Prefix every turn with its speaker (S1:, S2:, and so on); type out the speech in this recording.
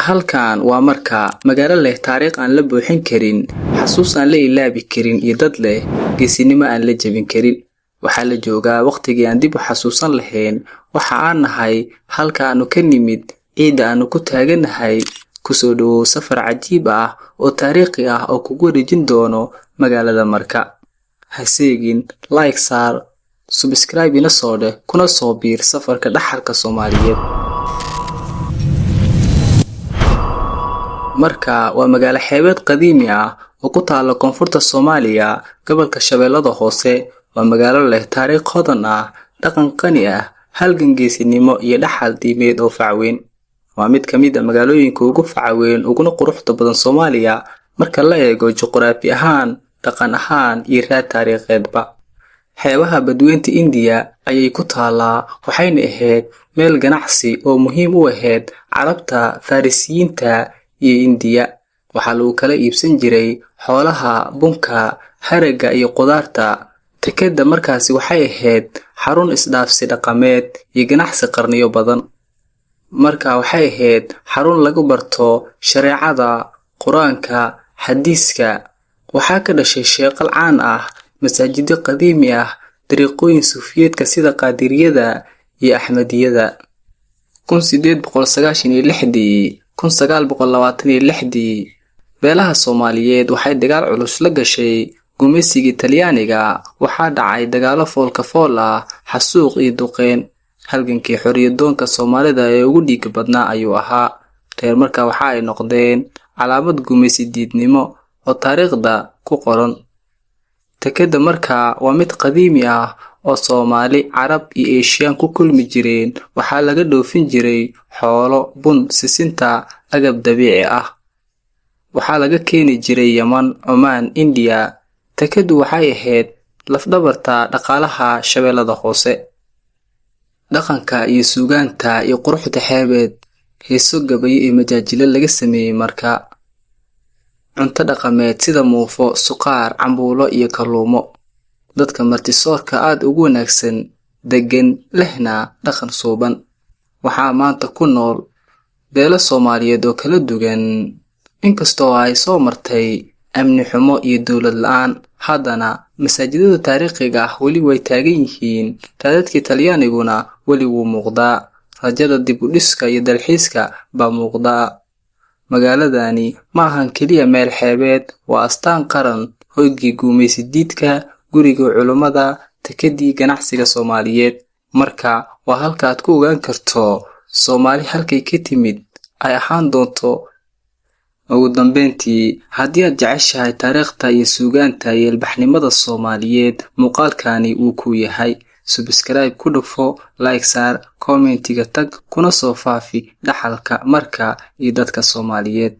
S1: halkan waa marka magaalo leh taariikh aan la buuxin karin, xasuus aan la ilaabi karin iyo dad leh geesinimo aan la jabin karin. waxaa la joogaa waqtigii aan dib u xasuusan lahayn waxa aan nahay, halka aanu ka nimid, ciida aanu ku taaganahay. kusoo dhawow safar cajiib ah oo taariikhi ah oo kugu wareejin doono magaalada Marka. ha seegin like saar, subscribe ina soo dheh, kuna soo biir safarka dhaxalka Soomaaliyeed. Marka waa magaalo xeebeed qadiimi ah oo ku taala koonfurta Soomaaliya, gobolka Shabeellada Hoose. waa magaalo leh taariikh hodan ah, dhaqan qani ah, halgan geesinimo iyo dhaxal diimeed oo fac weyn. waa mid ka mid ah magaalooyinka ugu fac weyn uguna quruxda badan Soomaaliya marka la eego juqraafi ahaan, dhaqan ahaan iyo raad taariikheedba. xeebaha badweynta India ayay ku taalaa, waxayna ahayd meel ganacsi oo muhiim u ahayd Carabta, Farisiyiinta iyo India. waxaa lagu kala iibsan jiray xoolaha, bunka, haraga iyo qudaarta. Tekeda markaasi waxay ahayd xarun isdhaafsi dhaqameed iyo ganacsi qarniyo badan. marka waxay ahayd xarun lagu barto shareecada, quraanka, xadiiska. waxaa ka dhashay sheekal caan ah, masaajido qadiimi ah, dariiqooyin suufiyeedka sida qaadiriyada iyo axmediyada. 1896 beelaha Soomaaliyeed waxay dagaal culus la gashay gumeysigii Talyaaniga. waxaa dhacay dagaalo foolka fool ah, xasuuq iyo duqeyn. halgankii xorriyadoonka Soomaalida ee ugu dhiig badnaa ayuu ahaa. reer Marka waxa ay noqdeen calaamad gumeysi diidnimo oo taariikhda ku qoran. Tekeda Marka waa mid qadiimi ah oo Soomaali, Carab iyo Eeshiyaan ku kulmi jireen. waxaa laga dhoofin jiray xoolo, bun, sisinta, agab dabiici ah. waxaa laga keeni jiray Yaman, Oman, India. Tekedu waxay ahayd laf-dhabarta dhaqaalaha Shabeellada Hoose. dhaqanka iyo suugaanta iyo quruxda xeebeed, heeso, gabayo iyo majaajilo laga sameeyay Marka. cunto dhaqameed sida muufo, suqaar, cambuulo iyo kalluumo. dadka martisoorka aad ugu wanaagsan, degan, lehna dhaqan suuban. waxaa maanta ku nool beelo Soomaaliyeed oo kala duwan. inkastoo ay soo martay amni xumo iyo dowlad la'aan, haddana masaajidada taariikhiga ah weli way taagan yihiin. raadadkii Talyaaniguna weli wuu muuqdaa. rajada dib u dhiska iyo dalxiiska baa muuqdaa. magaaladani ma ahan keliya meel xeebeed, waa astaan qaran, hoygii gumeysi diidka, guriga culummada, tekedii ganacsiga Soomaaliyeed. Marka waa halka aad ku ogaan karto Soomaali halkay ka timid ay ahaan doonto. ugu dambeyntii, haddii aad jeceshahay taariikhda iyo suugaanta iyo ilbaxnimada Soomaaliyeed, muuqaalkani uu ku yahay. subscribe ku dhufo, like saar, commentiga tag, kuna soo faafi dhaxalka Marka iyo dadka Soomaaliyeed.